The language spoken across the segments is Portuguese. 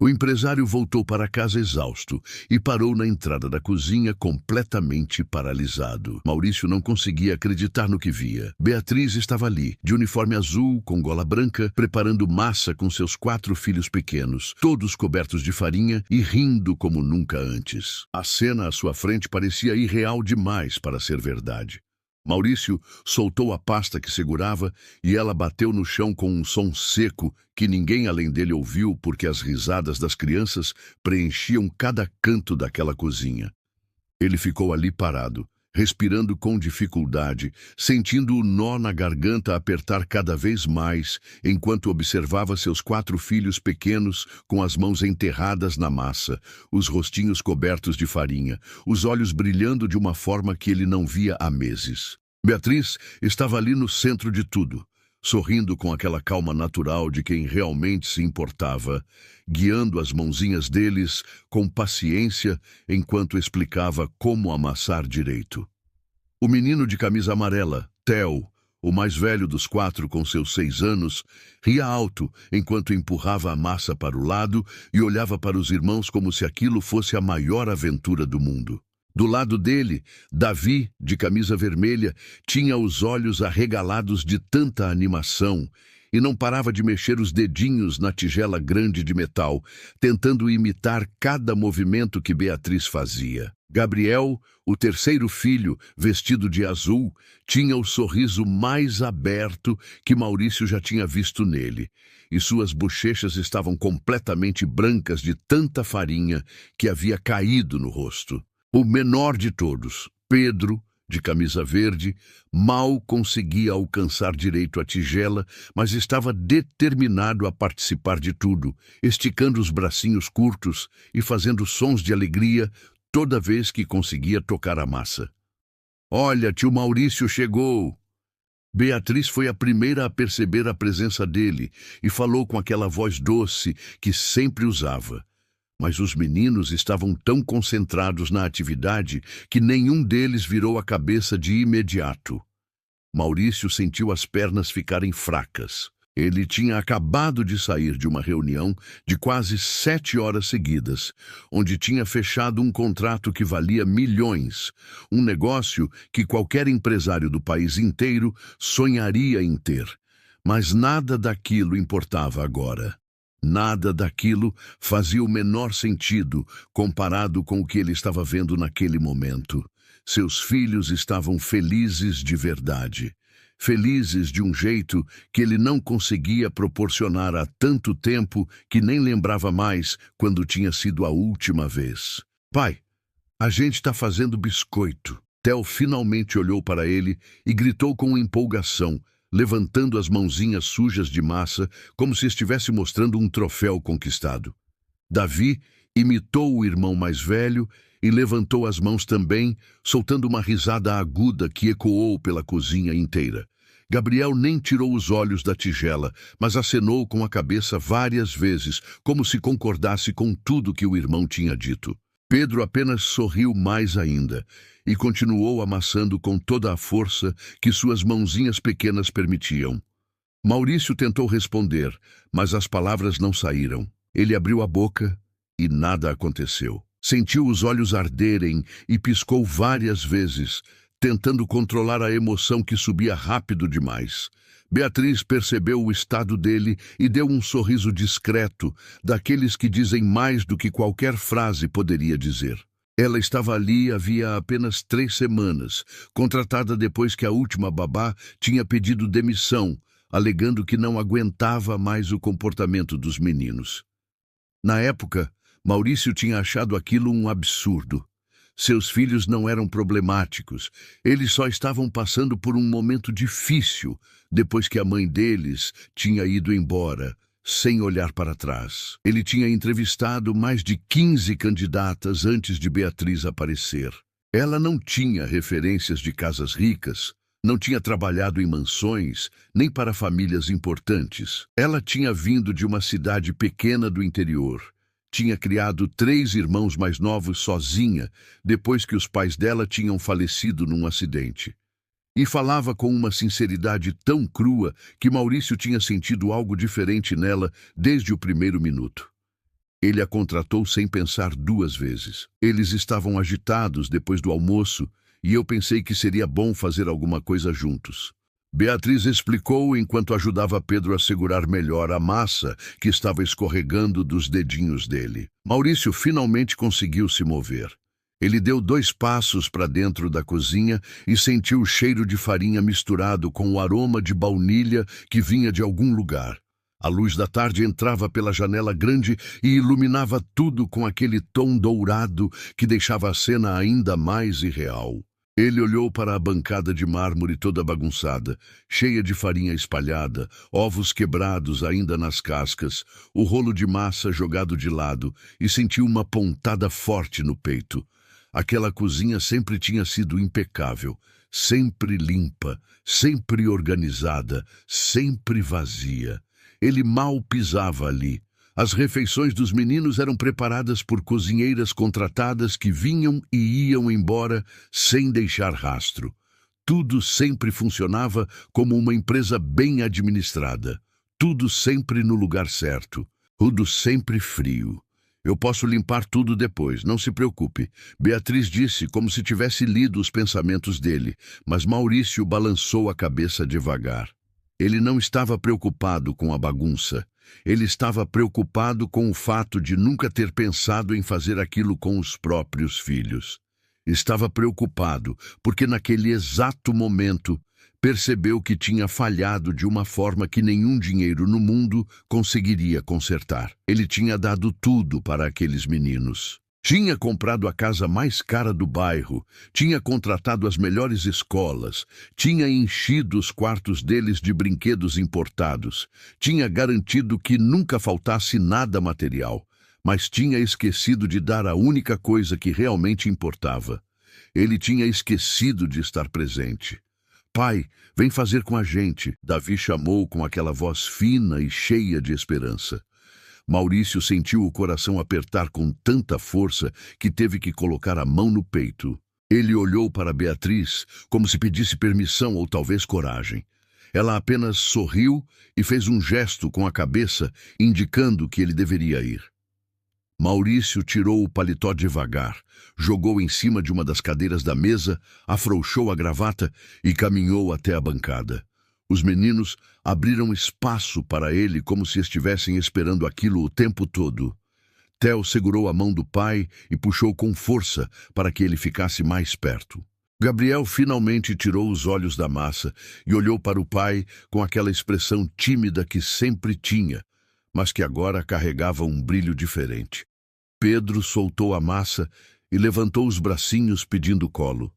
O empresário voltou para casa exausto e parou na entrada da cozinha completamente paralisado. Maurício não conseguia acreditar no que via. Beatriz estava ali, de uniforme azul, com gola branca, preparando massa com seus 4 filhos pequenos, todos cobertos de farinha e rindo como nunca antes. A cena à sua frente parecia irreal demais para ser verdade. Maurício soltou a pasta que segurava e ela bateu no chão com um som seco que ninguém além dele ouviu porque as risadas das crianças preenchiam cada canto daquela cozinha. Ele ficou ali parado, respirando com dificuldade, sentindo o nó na garganta apertar cada vez mais, enquanto observava seus 4 filhos pequenos com as mãos enterradas na massa, os rostinhos cobertos de farinha, os olhos brilhando de uma forma que ele não via há meses. Beatriz estava ali no centro de tudo, sorrindo com aquela calma natural de quem realmente se importava, guiando as mãozinhas deles com paciência enquanto explicava como amassar direito. O menino de camisa amarela, Theo, o mais velho dos 4 com seus 6 anos, ria alto enquanto empurrava a massa para o lado e olhava para os irmãos como se aquilo fosse a maior aventura do mundo. Do lado dele, Davi, de camisa vermelha, tinha os olhos arregalados de tanta animação e não parava de mexer os dedinhos na tigela grande de metal, tentando imitar cada movimento que Beatriz fazia. Gabriel, o terceiro filho, vestido de azul, tinha o sorriso mais aberto que Maurício já tinha visto nele, e suas bochechas estavam completamente brancas de tanta farinha que havia caído no rosto. O menor de todos, Pedro, de camisa verde, mal conseguia alcançar direito a tigela, mas estava determinado a participar de tudo, esticando os bracinhos curtos e fazendo sons de alegria toda vez que conseguia tocar a massa. "Olha, tio Maurício chegou!" Beatriz foi a primeira a perceber a presença dele e falou com aquela voz doce que sempre usava. Mas os meninos estavam tão concentrados na atividade que nenhum deles virou a cabeça de imediato. Maurício sentiu as pernas ficarem fracas. Ele tinha acabado de sair de uma reunião de quase 7 horas seguidas, onde tinha fechado um contrato que valia milhões, um negócio que qualquer empresário do país inteiro sonharia em ter. Mas nada daquilo importava agora. Nada daquilo fazia o menor sentido comparado com o que ele estava vendo naquele momento. Seus filhos estavam felizes de verdade. Felizes de um jeito que ele não conseguia proporcionar há tanto tempo que nem lembrava mais quando tinha sido a última vez. "Pai, a gente está fazendo biscoito." Theo finalmente olhou para ele e gritou com empolgação, levantando as mãozinhas sujas de massa, como se estivesse mostrando um troféu conquistado. Davi imitou o irmão mais velho e levantou as mãos também, soltando uma risada aguda que ecoou pela cozinha inteira. Gabriel nem tirou os olhos da tigela, mas acenou com a cabeça várias vezes, como se concordasse com tudo que o irmão tinha dito. Pedro apenas sorriu mais ainda e continuou amassando com toda a força que suas mãozinhas pequenas permitiam. Maurício tentou responder, mas as palavras não saíram. Ele abriu a boca e nada aconteceu. Sentiu os olhos arderem e piscou várias vezes, tentando controlar a emoção que subia rápido demais. Beatriz percebeu o estado dele e deu um sorriso discreto, daqueles que dizem mais do que qualquer frase poderia dizer. Ela estava ali havia apenas 3 semanas, contratada depois que a última babá tinha pedido demissão, alegando que não aguentava mais o comportamento dos meninos. Na época, Maurício tinha achado aquilo um absurdo. Seus filhos não eram problemáticos, eles só estavam passando por um momento difícil depois que a mãe deles tinha ido embora, sem olhar para trás. Ele tinha entrevistado mais de 15 candidatas antes de Beatriz aparecer. Ela não tinha referências de casas ricas, não tinha trabalhado em mansões, nem para famílias importantes. Ela tinha vindo de uma cidade pequena do interior. Tinha criado 3 irmãos mais novos sozinha, depois que os pais dela tinham falecido num acidente. E falava com uma sinceridade tão crua que Maurício tinha sentido algo diferente nela desde o primeiro minuto. Ele a contratou sem pensar duas vezes. Eles estavam agitados depois do almoço e eu pensei que seria bom fazer alguma coisa juntos. Beatriz explicou enquanto ajudava Pedro a segurar melhor a massa que estava escorregando dos dedinhos dele. Maurício finalmente conseguiu se mover. Ele deu 2 passos para dentro da cozinha e sentiu o cheiro de farinha misturado com o aroma de baunilha que vinha de algum lugar. A luz da tarde entrava pela janela grande e iluminava tudo com aquele tom dourado que deixava a cena ainda mais irreal. Ele olhou para a bancada de mármore toda bagunçada, cheia de farinha espalhada, ovos quebrados ainda nas cascas, o rolo de massa jogado de lado e sentiu uma pontada forte no peito. Aquela cozinha sempre tinha sido impecável, sempre limpa, sempre organizada, sempre vazia. Ele mal pisava ali. As refeições dos meninos eram preparadas por cozinheiras contratadas que vinham e iam embora sem deixar rastro. Tudo sempre funcionava como uma empresa bem administrada. Tudo sempre no lugar certo. Tudo sempre frio. Eu posso limpar tudo depois, não se preocupe. Beatriz disse como se tivesse lido os pensamentos dele, mas Maurício balançou a cabeça devagar. Ele não estava preocupado com a bagunça. Ele estava preocupado com o fato de nunca ter pensado em fazer aquilo com os próprios filhos. Estava preocupado porque naquele exato momento percebeu que tinha falhado de uma forma que nenhum dinheiro no mundo conseguiria consertar. Ele tinha dado tudo para aqueles meninos. Tinha comprado a casa mais cara do bairro, tinha contratado as melhores escolas, tinha enchido os quartos deles de brinquedos importados, tinha garantido que nunca faltasse nada material, mas tinha esquecido de dar a única coisa que realmente importava. Ele tinha esquecido de estar presente. Pai, vem fazer com a gente, Davi chamou com aquela voz fina e cheia de esperança. Maurício sentiu o coração apertar com tanta força que teve que colocar a mão no peito. Ele olhou para Beatriz como se pedisse permissão ou talvez coragem. Ela apenas sorriu e fez um gesto com a cabeça, indicando que ele deveria ir. Maurício tirou o paletó devagar, jogou em cima de uma das cadeiras da mesa, afrouxou a gravata e caminhou até a bancada. Os meninos abriram espaço para ele como se estivessem esperando aquilo o tempo todo. Theo segurou a mão do pai e puxou com força para que ele ficasse mais perto. Gabriel finalmente tirou os olhos da massa e olhou para o pai com aquela expressão tímida que sempre tinha, mas que agora carregava um brilho diferente. Pedro soltou a massa e levantou os bracinhos pedindo colo.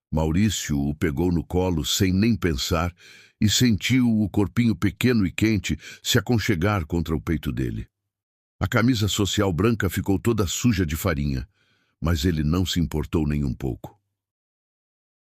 Maurício o pegou no colo sem nem pensar e sentiu o corpinho pequeno e quente se aconchegar contra o peito dele. A camisa social branca ficou toda suja de farinha, mas ele não se importou nem um pouco.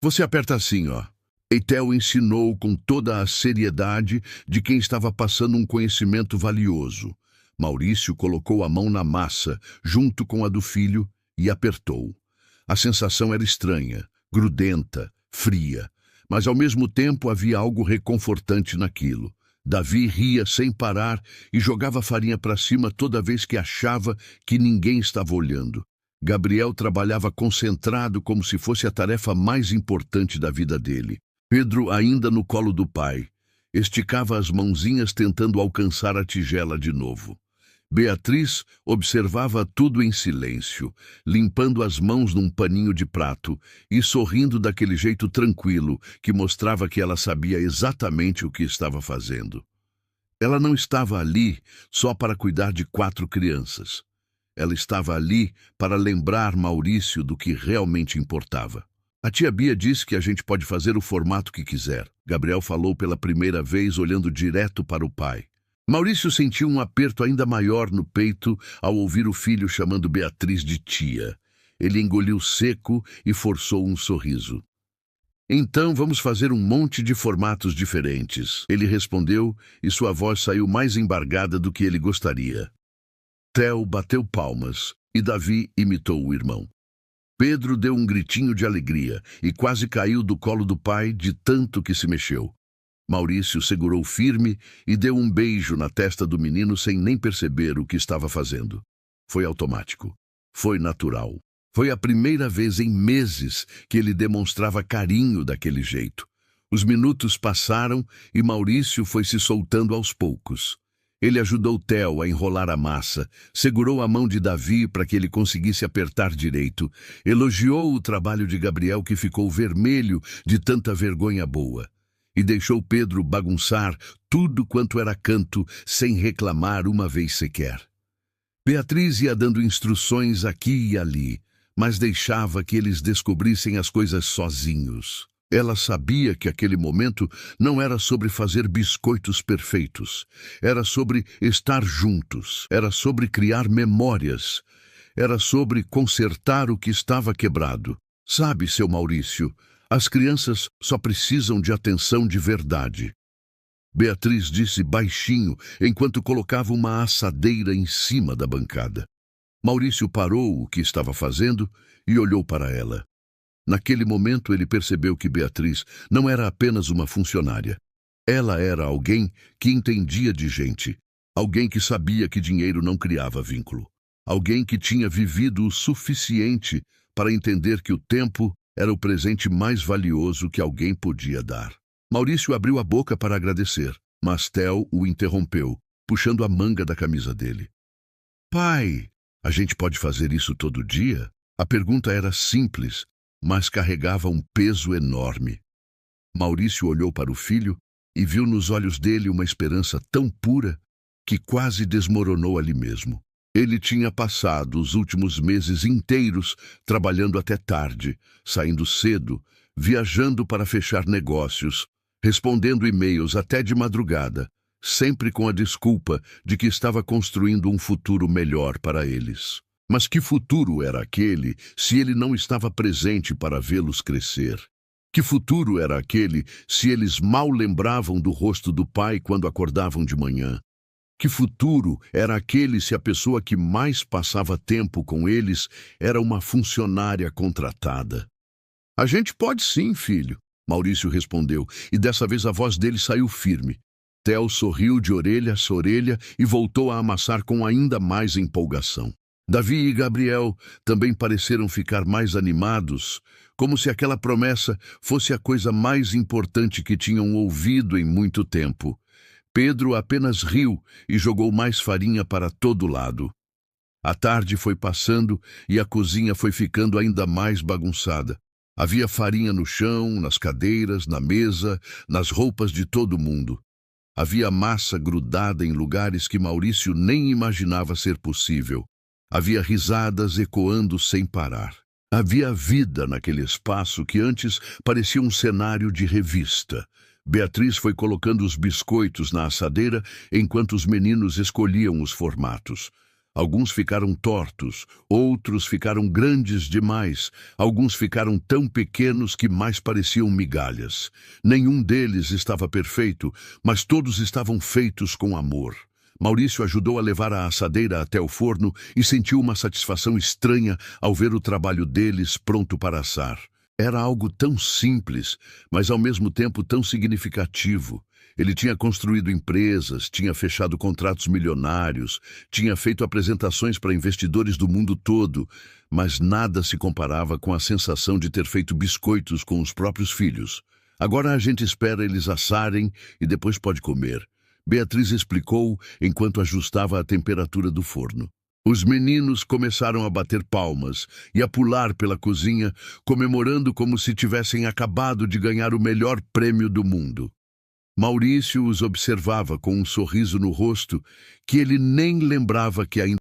Você aperta assim, ó. Eitel ensinou com toda a seriedade de quem estava passando um conhecimento valioso. Maurício colocou a mão na massa, junto com a do filho, e apertou. A sensação era estranha, grudenta, fria, mas ao mesmo tempo havia algo reconfortante naquilo. Davi ria sem parar e jogava farinha para cima toda vez que achava que ninguém estava olhando. Gabriel trabalhava concentrado como se fosse a tarefa mais importante da vida dele. Pedro, ainda no colo do pai, esticava as mãozinhas tentando alcançar a tigela de novo. Beatriz observava tudo em silêncio, limpando as mãos num paninho de prato e sorrindo daquele jeito tranquilo que mostrava que ela sabia exatamente o que estava fazendo. Ela não estava ali só para cuidar de 4 crianças. Ela estava ali para lembrar Maurício do que realmente importava. A tia Bia disse que a gente pode fazer o formato que quiser. Gabriel falou pela primeira vez olhando direto para o pai. Maurício sentiu um aperto ainda maior no peito ao ouvir o filho chamando Beatriz de tia. Ele engoliu seco e forçou um sorriso. Então vamos fazer um monte de formatos diferentes, ele respondeu e sua voz saiu mais embargada do que ele gostaria. Theo bateu palmas e Davi imitou o irmão. Pedro deu um gritinho de alegria e quase caiu do colo do pai de tanto que se mexeu. Maurício segurou firme e deu um beijo na testa do menino sem nem perceber o que estava fazendo. Foi automático. Foi natural. Foi a primeira vez em meses que ele demonstrava carinho daquele jeito. Os minutos passaram e Maurício foi se soltando aos poucos. Ele ajudou Theo a enrolar a massa, segurou a mão de Davi para que ele conseguisse apertar direito, elogiou o trabalho de Gabriel, que ficou vermelho de tanta vergonha boa, e deixou Pedro bagunçar tudo quanto era canto, sem reclamar uma vez sequer. Beatriz ia dando instruções aqui e ali, mas deixava que eles descobrissem as coisas sozinhos. Ela sabia que aquele momento não era sobre fazer biscoitos perfeitos. Era sobre estar juntos. Era sobre criar memórias. Era sobre consertar o que estava quebrado. Sabe, seu Maurício, as crianças só precisam de atenção de verdade. Beatriz disse baixinho, enquanto colocava uma assadeira em cima da bancada. Maurício parou o que estava fazendo e olhou para ela. Naquele momento ele percebeu que Beatriz não era apenas uma funcionária. Ela era alguém que entendia de gente, alguém que sabia que dinheiro não criava vínculo, alguém que tinha vivido o suficiente para entender que o tempo era o presente mais valioso que alguém podia dar. Maurício abriu a boca para agradecer, mas Theo o interrompeu, puxando a manga da camisa dele. Pai, a gente pode fazer isso todo dia? A pergunta era simples, mas carregava um peso enorme. Maurício olhou para o filho e viu nos olhos dele uma esperança tão pura que quase desmoronou ali mesmo. Ele tinha passado os últimos meses inteiros trabalhando até tarde, saindo cedo, viajando para fechar negócios, respondendo e-mails até de madrugada, sempre com a desculpa de que estava construindo um futuro melhor para eles. Mas que futuro era aquele se ele não estava presente para vê-los crescer? Que futuro era aquele se eles mal lembravam do rosto do pai quando acordavam de manhã? Que futuro era aquele se a pessoa que mais passava tempo com eles era uma funcionária contratada? A gente pode sim, filho, Maurício respondeu, e dessa vez a voz dele saiu firme. Theo sorriu de orelha a orelha e voltou a amassar com ainda mais empolgação. Davi e Gabriel também pareceram ficar mais animados, como se aquela promessa fosse a coisa mais importante que tinham ouvido em muito tempo. Pedro apenas riu e jogou mais farinha para todo lado. A tarde foi passando e a cozinha foi ficando ainda mais bagunçada. Havia farinha no chão, nas cadeiras, na mesa, nas roupas de todo mundo. Havia massa grudada em lugares que Maurício nem imaginava ser possível. Havia risadas ecoando sem parar. Havia vida naquele espaço que antes parecia um cenário de revista. Beatriz foi colocando os biscoitos na assadeira enquanto os meninos escolhiam os formatos. Alguns ficaram tortos, outros ficaram grandes demais, alguns ficaram tão pequenos que mais pareciam migalhas. Nenhum deles estava perfeito, mas todos estavam feitos com amor. Maurício ajudou a levar a assadeira até o forno e sentiu uma satisfação estranha ao ver o trabalho deles pronto para assar. Era algo tão simples, mas ao mesmo tempo tão significativo. Ele tinha construído empresas, tinha fechado contratos milionários, tinha feito apresentações para investidores do mundo todo, mas nada se comparava com a sensação de ter feito biscoitos com os próprios filhos. Agora a gente espera eles assarem e depois pode comer. Beatriz explicou enquanto ajustava a temperatura do forno. Os meninos começaram a bater palmas e a pular pela cozinha, comemorando como se tivessem acabado de ganhar o melhor prêmio do mundo. Maurício os observava com um sorriso no rosto que ele nem lembrava que ainda